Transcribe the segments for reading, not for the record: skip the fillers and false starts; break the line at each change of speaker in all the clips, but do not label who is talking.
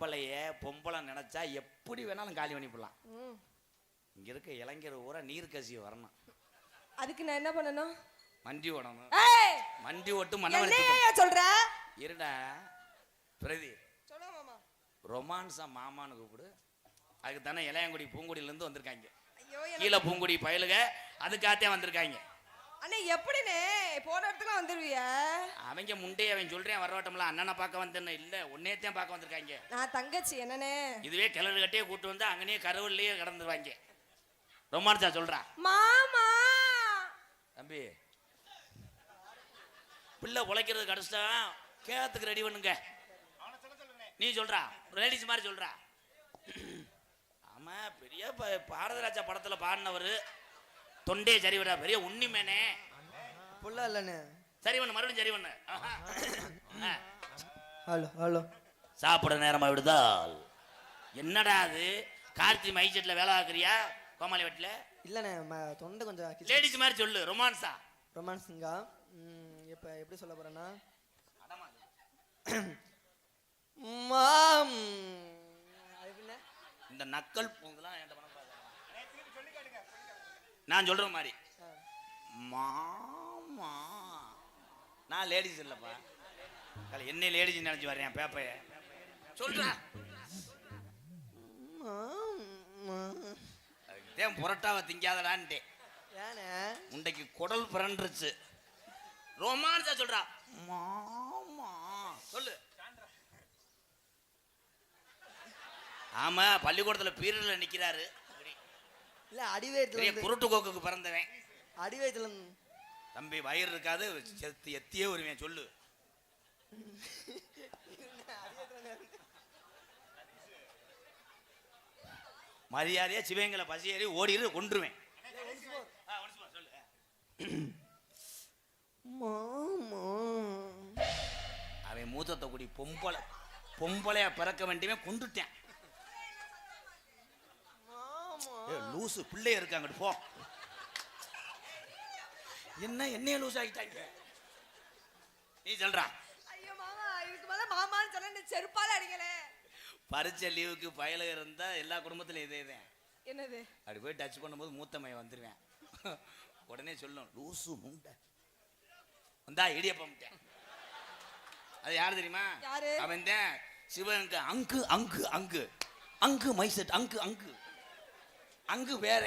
ஆம்பளைய பொம்பளை நினைச்சா எப்படி வேணாலும் காலி பண்ணிவிடலாம். இங்க இருக்க இளைஞர் ஊரா நீர் கசிய வரணும்.
அதுக்கு நான் என்ன பண்ணணும்?
மண்டி ஓடணும். மண்டி ஓட்டு மண்ண
சொல்ற
இருடா பிரதி
சொல்ல மாமா.
ரொமான்ஸா மாமான்னு கூப்பிடு. அதுக்கு தானே இளையங்குடி பூங்குடியில இருந்து வந்திருக்காங்க. கீழே பூங்குடி பயலுக அதுக்காகத்தான் வந்திருக்காங்க.
அண்ணே எப்படினே போன இடத்துக்கு வந்துருவிய?
அவங்க முண்டைய அவன் சொல்றேன் வரவட்டம்ல அண்ணனை பார்க்க வந்தேன்னு இல்ல உன்னையத்தான் பார்க்க வந்திருக்காங்க.
நான் தங்கச்சி என்னனே. இதுவே
கிளறு கட்டியே கூட்டு வந்து அங்கனே கருவிலேயே கடந்துருவாங்க. ரொமான்ஸா சொல்றா
மாமா.
தம்பி பிள்ளை உழைக்கிறது கடைசிட்டா கேத்துக்கு ரெடி பண்ணுங்க. நீ சொல்றா லேடிஸ் மாதிரி சொல்றா. ஆமா பெரிய பாரதராஜா படத்துல பாடினவர் தொண்டே சரி விடா பெரிய உண்ணிமேனே
புள்ள இல்லனே.
சரி பண்ணு மறுபடியும் சரி பண்ணு.
ஹலோ ஹலோ
சாப்பிட நேரமா விடுதால் என்னடா அது கார்த்தி மைசெட்ல வேலை ஆக்குறியா கோமாளி வீட்டுல?
இல்லனே தொண்டை கொஞ்சம்
லேடிஸ் மாதிரி சொல்லு. ரொமான்ஸா
ரொமான்ஸுங்கா. இப்ப எப்படி சொல்ல போறேன்னா மாம்
இந்த நக்கல் பூங்கலாம் நான் சொல்ற மாதிரி மாமா. நான் லேடிஸ் இல்லப்பா என்ன லேடிஸ் நினைச்சு வர்றேன் பேப்பைய சொல்றேன். புரட்டாவை திங்காதடான்ட்டே உண்டைக்கு குடல் பிறண்டுருச்சு. ரொமான்ஸா சொல்றா மாமா சொல்லு. ஆமா பள்ளிக்கூடத்துல பீரியட்ல நிக்கிறாரு.
இல்ல அடிவயத்துல
குருட்டு கோக்குக்கு பிறந்தவன்.
அடிவயத்துல
தம்பி வயிறு இருக்காது செத்து எத்தியே வருவேன் சொல்லு. மரியாதையா சிவங்களை பசியேறி ஓடிடு கொன்றுவேன். அவன் மூத்தத்தை கூடி பொம்பளையா பிறக்க வேண்டியவே கொண்டுட்டேன். லூசு பிள்ளை இருக்காங்க போ. என்ன என்னைய லூஸ் ஆகிட்டாங்க. நீ சொல்றா
ஐயோ மாமா இதுக்கு மேல மாமான்னு சொன்னா நீ செருப்பால அடிக்கலே.
பரிச்சை லீவுக்கு பயல இருந்தா எல்லா குடும்பத்திலும் இதேதான்.
என்னது
அப்படி போய் டச் பண்ணும்போது மூத்தமைய வந்துருவேன். உடனே சொல்லும் லூசு முண்டை வந்தா இடியப்பம். அது யாரு தெரியுமா? அவன் தான் சிவனுக்கு அங்கு அங்கு அங்கு அங்கு மைசெட் அங்கு அங்கு அங்கு வேற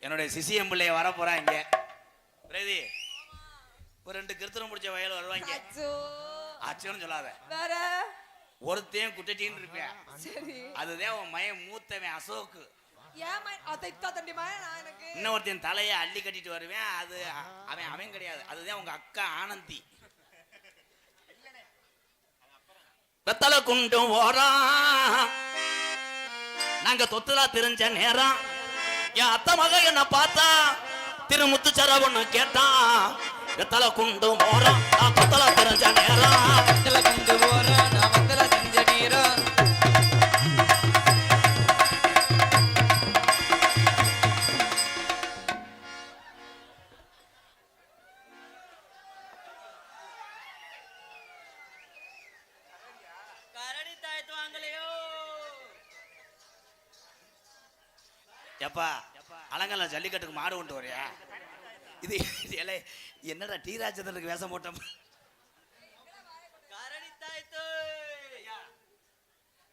என்னுடைய சிசிஎம் பிள்ளைய வர போறாங்க. பிரதி ஒரு 2 கிருத்தனம் முடிச்ச வயல் வருவாங்க. ஆச்சோன்னு சொல்லாத
வேற
ஒருத்தையும் குட்டின்னு இருப்பேன். அதுதான் உன் மயன் மூத்தவன் அசோக்கு. இன்னொருத்தையும் தலையை அள்ளி கட்டிட்டு வருவேன். அது அவன் கிடையாது. அதுதான் உங்க அக்கா ஆனந்தி. வெத்தலை குண்டு ஓரா நாங்க தொத்துலா தெரிஞ்ச நேரம் என் அத்த மக என்ன பார்த்தா திருமுத்து சரவன்னு கேட்டான். வெத்தலை குண்டு ஓரா நான் தொத்தலா தெரிஞ்ச நேரம் வெத்தலை குண்டு ஓரா நான் வெத்தலை தெரிஞ்ச நேரம் எப்பா அலங்கல்ல ஜல்லிக்கட்டுக்கு மாடு கொண்டு வரையா? இது என்னடா டி ராஜேந்திரனுக்கு வேஷம் போட்டோம்.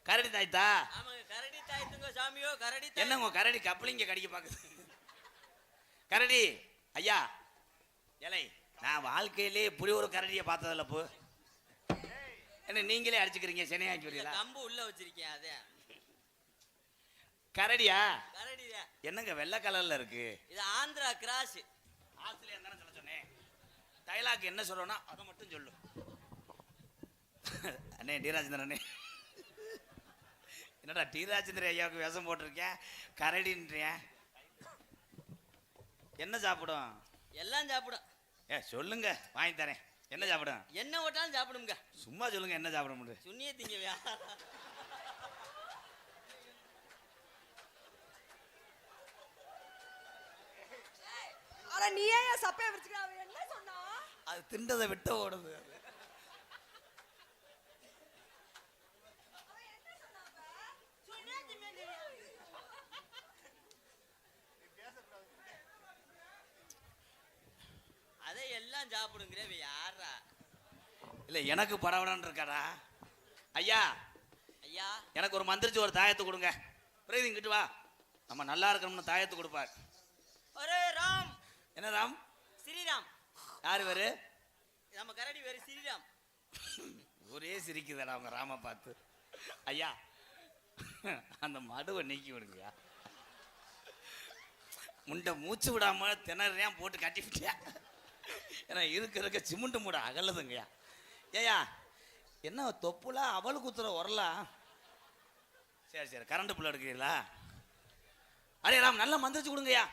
கரடி தாய்த்தா என்ன உங்க கரடி கப்பலிங்க கடிக்க பாக்குது. கரடி ஐயா இலை நான் வாழ்க்கையிலே இப்படி ஒரு கரடியை பார்த்ததில்ல. போ என்ன நீங்களே அடிச்சுக்கிறீங்க சென்னையாக்கி வரீங்களா?
கம்பு உள்ள வச்சிருக்கேன். அதே
கரடியா? கரடியா என்னங்க வெள்ளை கலர்ல இருக்கு?
இது ஆந்திரா கிராஸ்.
ஆஸ்திரேலியா தானே சொல்ல சொன்னேன். டைலாக் என்ன சொல்றோம்னா அதை மட்டும் சொல்லு. அண்ணே டி ராஜேந்திரன் அண்ணே என்னடா டி ராஜேந்திரன் ஐயாவுக்கு விஷம் போட்டிருக்கேன் கரடின்றேன். என்ன சாப்பிடும்?
எல்லாம் சாப்பிடும்.
சொல்லுங்க வாங்கி தரேன். என்ன சாப்பிடும்?
என்ன ஓட்டாலும் சாப்பிடுங்க.
சும்மா சொல்லுங்க என்ன சாப்பிட முடியும்?
சுண்ணிய திங்கவியா?
நீ ஏன் சப்பைய வச்சிருக்க? அவன் என்ன சொன்னா?
அது திண்டதை விட்டு ஓடுது.
எல்லாம் சாப்பிடுங்கிற யாரா?
இல்ல எனக்கு படவடன்னு இருக்காடா. ஐயா
ஐயா
எனக்கு ஒரு மந்திரிச்சு ஒரு தாயத்தை கொடுங்க. பிரீதி இங்கிட்டு வா. நம்ம நல்லா இருக்கணும்னு தாயத்தை கொடுப்பார்.
ஒரே ராம்.
என்ன ராம்?
ஸ்ரீராம்.
யாரு வேறு?
நம்ம கரடி வேறு ஸ்ரீராம்.
ஒரே சிரிக்குதாடா அவங்க ராம பார்த்து. ஐயா அந்த மடுவை நீக்கி விடுங்கய்யா. முண்டை மூச்சு விடாம திணறியான் போட்டு கட்டிவிட்டியா. ஏன்னா இருக்க சிமெண்ட் மூட அகலதுங்கய்யா. ஏயா என்ன தொப்புலா அவள் குத்துற உரலாம்? சரி சரி கரண்ட் புள்ள எடுக்கிறீங்களா? அடே ராம் நல்லா மந்திரிச்சு கொடுங்கய்யா.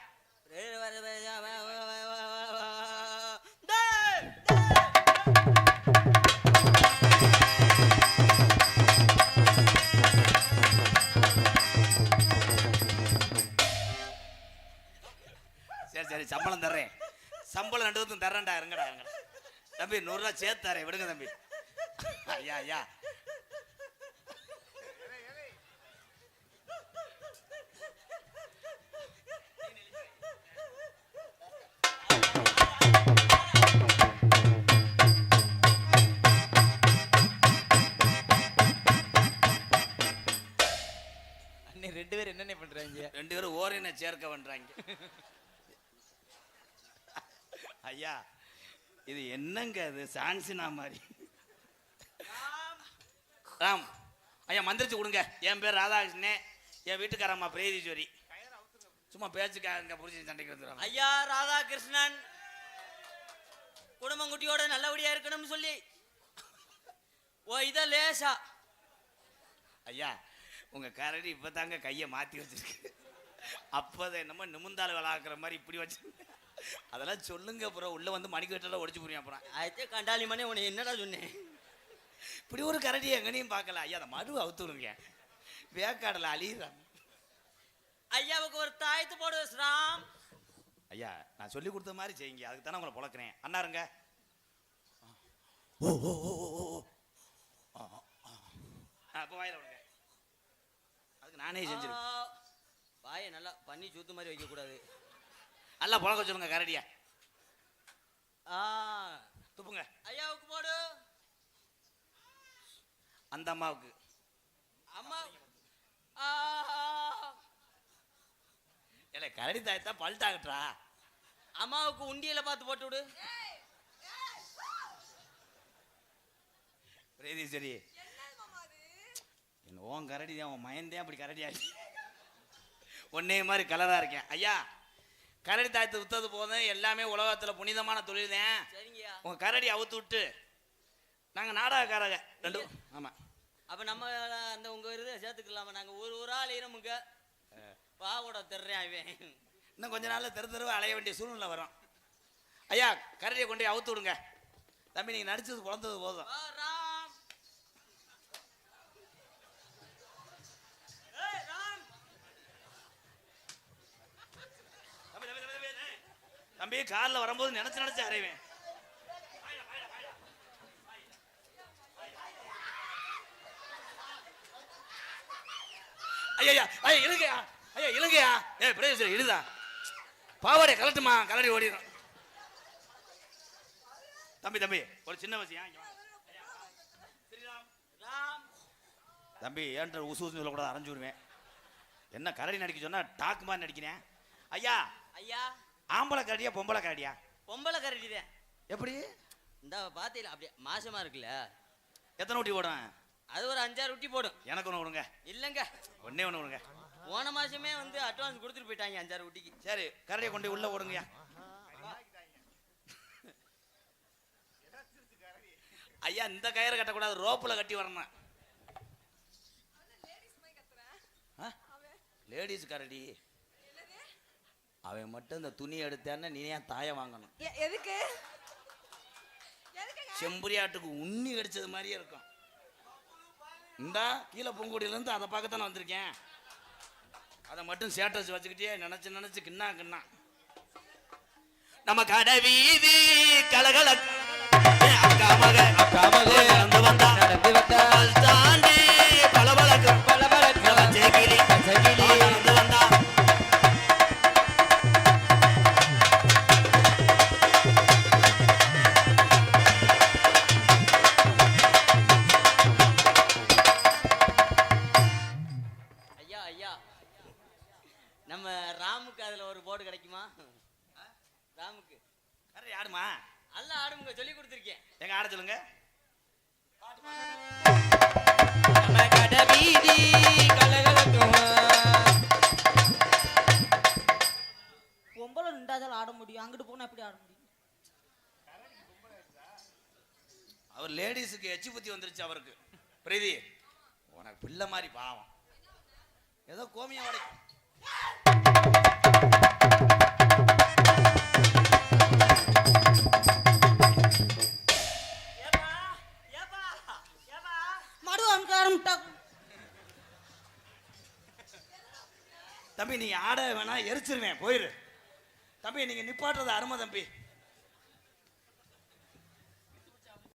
சரி சரி சம்பளம் தர்றேன். சம்பளம் 2 பேருக்கும் தர்றேன்டா. இருங்கடா இருங்கடா தம்பி 100 ரூபா சேர்த்து தரேன். விடுங்க தம்பி. ஐயா ஐயா
அண்ணே 2 பேரும் என்னென்ன பண்றாங்க?
2 பேரும் ஓரின சேர்க்க பண்றாங்க. ஐயா இது என்னங்க அது சான்சினா மாதிரி. ராம் ஐயா மந்திரிச்சு கொடுங்க. என் பேர் ராதாகிருஷ்ணன். என் வீட்டுக்காரம்மா பிரேதீஸ்வரி. சும்மா பேச்சுக்காக புரிச்சு சண்டைக்கு வந்துடுறாங்க.
ஐயா ராதாகிருஷ்ணன் குடும்பங்குட்டியோட நல்லபடியா இருக்கணும்னு சொல்லி ஓ இத லேசா.
ஐயா உங்க கரடி இப்பதாங்க கையை மாத்தி வச்சிருக்கு. அப்பதான் என்னமோ நிமிந்தாள் விளாக்குற மாதிரி இப்படி வச்சு அதெல்லாம் சொல்லுங்க. அப்புறம் உள்ள வந்து மணிக்கட்டெல்லாம் உடைச்சு புரியும். அப்புறம்
ஆயிரத்தே கண்டாலி மணி உன்னை என்னடா சொன்னேன்?
இப்படி ஒரு கரடி எங்கனையும் பார்க்கல. ஐயா அந்த மடு அவுத்துடுங்க. வேக்காடல அழியுறாங்க.
ஐயாவுக்கு ஒரு தாயத்து போடு ராம்.
ஐயா நான் சொல்லி கொடுத்த மாதிரி செய்யுங்க. அதுக்கு தானே உங்களை பொழக்கிறேன். அண்ணாருங்க. ஓ ஓ ஓ ஓ அப்போ வாயில விடுங்க. அதுக்கு நானே செஞ்சிருக்கேன்.
வாயை நல்லா பண்ணி சூத்து மாதிரி வைக்க கூடாது.
நல்லா புழக்க சொல்லுங்க கரடியா. துப்புங்க.
ஐயாவுக்கு போடு.
அந்த அம்மாவுக்கு.
அம்மா
இல்லை கரடி தாயத்தா பல்ட்டாகட்டா.
அம்மாவுக்கு உண்டியல பார்த்து போட்டு விடு.
பிரேதீஸ்வரி என்ன ஓன் கரடி தான் உன் மயந்தேன் அப்படி கரடியா ஒன்னே மாதிரி கலரா இருக்கேன். ஐயா கரடி தாயத்தை வித்தது போதும். எல்லாமே உலகத்தில் புனிதமான தொழில் தான்.
சரிங்கய்யா.
உங்க கரடி அவுத்து விட்டு நாங்கள் நாடகக்காரங்க 2. ஆமாம்
அப்ப நம்ம அந்த உங்க இதை சேர்த்துக்கலாமா? நாங்க ஊரா அலையிறோமுங்க. பாவோட தெர்றேன் அவன்.
இன்னும் கொஞ்ச நாள்ல தெரு அலைய வேண்டிய சூழ்நிலை வரும். ஐயா கரடியை கொண்டு அவுத்து விடுங்க. தம்பி நீங்க நடிச்சது குழந்தது போதும்.
ராம் ராம்
தம்பி கார்ல வரும்போது நினைச்சு அறைவேன். ஐயா ஐயா இழுங்கயா. ஐயா இழுங்கயா. பிரதேச இழுதா பாவாடை கலட்டுமா. கலடி ஓடிடும். தம்பி தம்பி ஒரு சின்ன விஷயம். தம்பி ஏன்ற உசு உசு சொல்லக்கூடாது. அரைஞ்சு விடுவேன். என்ன கரடி நடிக்க சொன்னா டாக்கு மாதிரி நடிக்கிறேன். ஐயா
ஐயா
ஆம்பளை கரடியா பொம்பளை கரடியா?
பொம்பளை கரடிதான்.
எப்படி
இந்த பாத்தியில அப்படியே மாசமா இருக்குல்ல.
எத்தனை ஊட்டி போடும்?
அது ஒரு 5-6 ஊட்டி போடும்.
எனக்கு ஒன்று விடுங்க.
இல்லைங்க
ஒன்னே ஒன்று விடுங்க.
போன மாசமே வந்து அட்வான்ஸ் கொடுத்துட்டு போயிட்டாங்க 5-6 ஊட்டிக்கு.
சரி கரடியை கொண்டு உள்ள ஓடுங்கய்யா. ஐயா இந்த கயிறு கட்டக்கூடாது. ரோப்பில் கட்டி வரணும். லேடிஸ் கரடி அவன் மட்டும் இந்த துணி எடுத்தான்னு நீ ஏன் தாயை வாங்கணும்?
எதுக்கு?
செம்பரியாட்டுக்கு உண்ணி கடிச்சது மாதிரியே இருக்கும். இந்தா கீழே பூங்குடியிலேருந்து அதை பார்க்கத்தானே வந்திருக்கேன். அதை மட்டும் ஸ்டேட்டஸ் வச்சுக்கிட்டே நினைச்சு கிண்ணா கிண்ணா. நம்ம கடை வீதி கலகல அக்கா மக நடந்து வந்தா தாண்டி பளபளக்கு நடந்து வந்தா.
நான் எப்படி ஆட முடியும்?
அவர் லேடிஸுக்கு எச்சி புத்தி வந்துருச்சு அவருக்கு. பிரீதி உனக்கு பிள்ளை மாதிரி பாவம், ஏதோ கோமியா வரைக்கும்.
மடு அனுப்பிட்டா
தம்பி நீ ஆட வேணா, எரிச்சிருவேன், போயிரு தம்பி. நீங்க நிப்பாட்டுறது அருமை தம்பி.